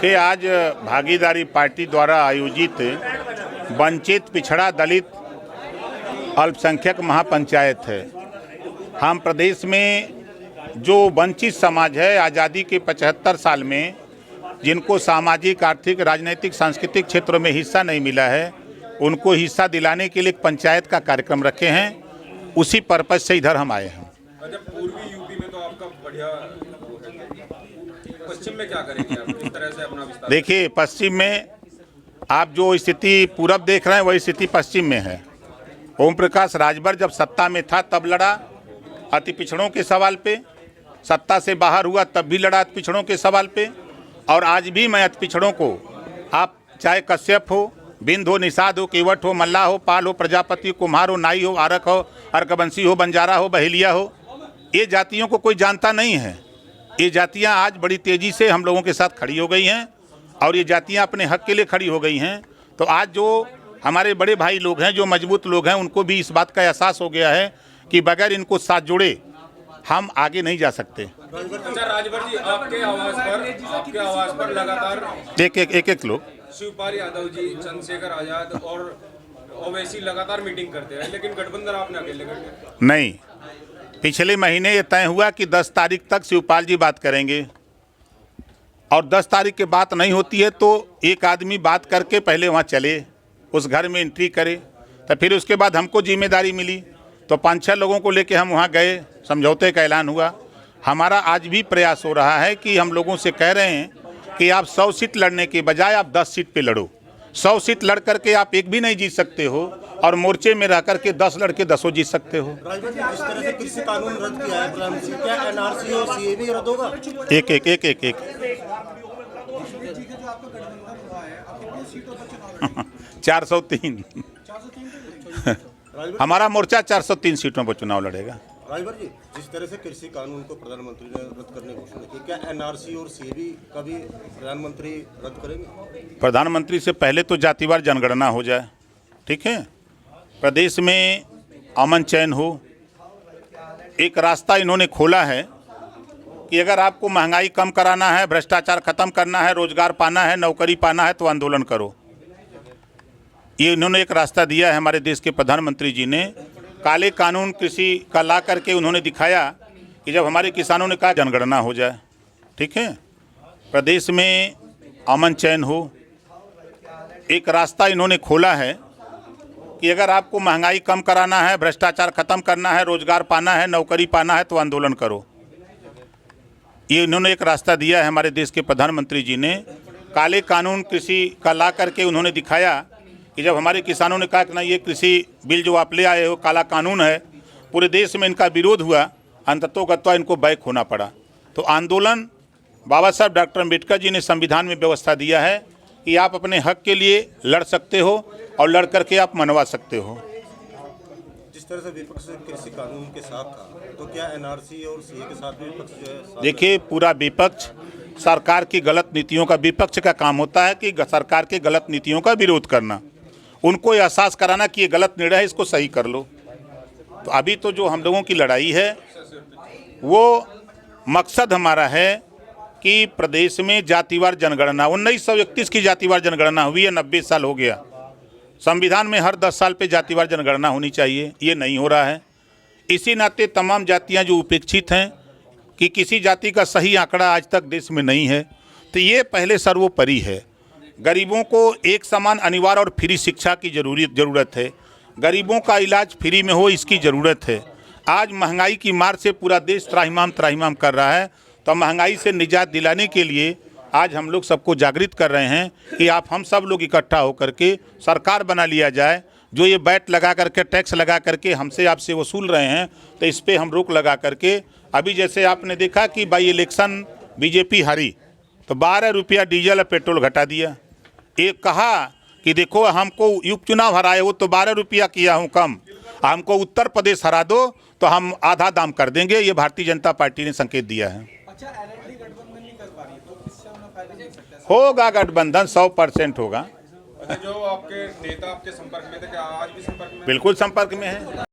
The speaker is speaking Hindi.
कि आज भागीदारी पार्टी द्वारा आयोजित वंचित पिछड़ा दलित अल्पसंख्यक महापंचायत है। हम प्रदेश में जो वंचित समाज है, आज़ादी के 75 साल में जिनको सामाजिक, आर्थिक, राजनीतिक, सांस्कृतिक क्षेत्रों में हिस्सा नहीं मिला है, उनको हिस्सा दिलाने के लिए एक पंचायत का कार्यक्रम रखे हैं। उसी पर्पज से इधर हम आए हैं। पूर्वी यूपी में तो आपका बढ़िया, पश्चिम में क्या करेंगे आप? इस तरह से अपना विस्तार। देखिए, पश्चिम में आप जो स्थिति पूरब देख रहे हैं वही स्थिति पश्चिम में है। ओम प्रकाश राजभर जब सत्ता में था तब लड़ा अति पिछड़ों के सवाल पे, सत्ता से बाहर हुआ तब भी लड़ा अति पिछड़ों के सवाल पे, और आज भी मैं अति पिछड़ों को, आप चाहे कश्यप हो, बिंद हो, निषाद हो, केवट हो, मल्लाह हो, पाल हो, प्रजापति, कुम्हार हो, नाई हो, आरक हो, अर्कवंशी हो, बंजारा हो, बहेलिया हो, ये जातियों को कोई जानता नहीं है। ये जातियां आज बड़ी तेज़ी से हम लोगों के साथ खड़ी हो गई हैं और ये जातियां अपने हक के लिए खड़ी हो गई हैं। तो आज जो हमारे बड़े भाई लोग हैं, जो मजबूत लोग हैं, उनको भी इस बात का एहसास हो गया है कि बगैर इनको साथ जुड़े हम आगे नहीं जा सकते। अच्छा राजभर जी, आपके आवाज पर लगातार एक लोग, शिवपाल यादव जी, चंद्रशेखर आजाद और ओवैसी लगातार मीटिंग करते हैं, लेकिन गठबंधन आपने अकेले कर नहीं। पिछले महीने ये तय हुआ कि 10 तारीख तक शिवपाल जी बात करेंगे और 10 तारीख के बात नहीं होती है तो एक आदमी बात करके पहले वहाँ चले, उस घर में एंट्री करे, तो फिर उसके बाद हमको जिम्मेदारी मिली तो 5-6 लोगों को लेके हम वहाँ गए, समझौते का ऐलान हुआ। हमारा आज भी प्रयास हो रहा है कि हम लोगों से कह रहे हैं कि आप 100 सीट लड़ने के बजाय आप 10 सीट पे लड़ो। 100 सीट लड़ करके आप एक भी नहीं जीत सकते हो और मोर्चे में रह करके 10 लड़के 10 जीत सकते हो। राजभर जी, जिस तरह से कृषि कानून रद्द किया है प्रधानमंत्री, क्या एनआरसी और सीएबी रद्द होगा? एक 403 हमारा मोर्चा 403 सीटों पर चुनाव लड़ेगा। राजभर जी, जिस तरह से कृषि कानून को प्रधानमंत्री ने रद्द करने की घोषणा की, क्या एनआरसी और सीएबी का भी प्रधानमंत्री रद्द करेंगे? प्रधानमंत्री से पहले तो जातिवार जनगणना हो जाए, ठीक है, प्रदेश में अमन चैन हो। एक रास्ता इन्होंने खोला है कि अगर आपको महंगाई कम कराना है, भ्रष्टाचार खत्म करना है, रोजगार पाना है, नौकरी पाना है तो आंदोलन करो। ये इन्होंने एक रास्ता दिया है हमारे देश के प्रधानमंत्री जी ने। काले कानून कृषि का ला करके उन्होंने दिखाया कि जब हमारे किसानों ने कहा जनगणना हो जाए, ठीक है, प्रदेश में अमन चैन हो। एक रास्ता इन्होंने खोला है कि अगर आपको महंगाई कम कराना है, भ्रष्टाचार खत्म करना है, रोजगार पाना है, नौकरी पाना है तो आंदोलन करो। ये इन्होंने एक रास्ता दिया है हमारे देश के प्रधानमंत्री जी ने। काले कानून कृषि का ला करके उन्होंने दिखाया कि जब हमारे किसानों ने कहा कि ना, ये कृषि बिल जो आप ले आए हो काला कानून है, पूरे देश में इनका विरोध हुआ, अंततोगत्वा इनको बैक होना पड़ा। तो आंदोलन, बाबा साहब डॉक्टर अम्बेडकर जी ने संविधान में व्यवस्था दिया है कि आप अपने हक के लिए लड़ सकते हो और लड़ करके आप मनवा सकते हो। जिस तरह से विपक्ष कृषि कानून के साथ था, तो क्या एनआरसी और सीए के साथ भी विपक्ष जो है? देखिए, पूरा विपक्ष सरकार की गलत नीतियों का, विपक्ष का काम होता है कि सरकार के गलत नीतियों का विरोध करना, उनको एहसास कराना कि ये गलत निर्णय है, इसको सही कर लो। तो अभी तो जो हम लोगों की लड़ाई है वो मकसद हमारा है कि प्रदेश में जातिवार जनगणना, 1931 की जातिवार जनगणना हुई है, 90 साल हो गया। संविधान में हर 10 साल पे जातिवार जनगणना होनी चाहिए, ये नहीं हो रहा है। इसी नाते तमाम जातियां जो उपेक्षित हैं कि किसी जाति का सही आंकड़ा आज तक देश में नहीं है, तो ये पहले सर्वोपरि है। गरीबों को एक समान, अनिवार्य और फ्री शिक्षा की ज़रूरत है। गरीबों का इलाज फ्री में हो, इसकी ज़रूरत है। आज महंगाई की मार से पूरा देश त्राहिमाम कर रहा है, तो महंगाई से निजात दिलाने के लिए आज हम लोग सबको जागृत कर रहे हैं कि आप हम सब लोग इकट्ठा होकर के सरकार बना लिया जाए। जो ये वैट लगा करके, टैक्स लगा करके हमसे आपसे वसूल रहे हैं, तो इस पर हम रोक लगा करके, अभी जैसे आपने देखा कि बाई इलेक्शन बीजेपी हारी तो 12 रुपया डीजल और पेट्रोल घटा दिया। एक कहा कि देखो हमको उपचुनाव हराए हो तो 12 रुपया किया हूँ कम, हमको उत्तर प्रदेश हरा दो तो हम आधा दाम कर देंगे। ये भारतीय जनता पार्टी ने संकेत दिया है। अच्छा, एलएलडी गठबंधन नहीं कर पा रही तो इससे उन्हें फायदा नहीं सकता? होगा गठबंधन, 100% होगा। अच्छा, जो आपके नेता आपके संपर्क में थे, क्या आज भी संपर्क में? बिल्कुल संपर्क में है।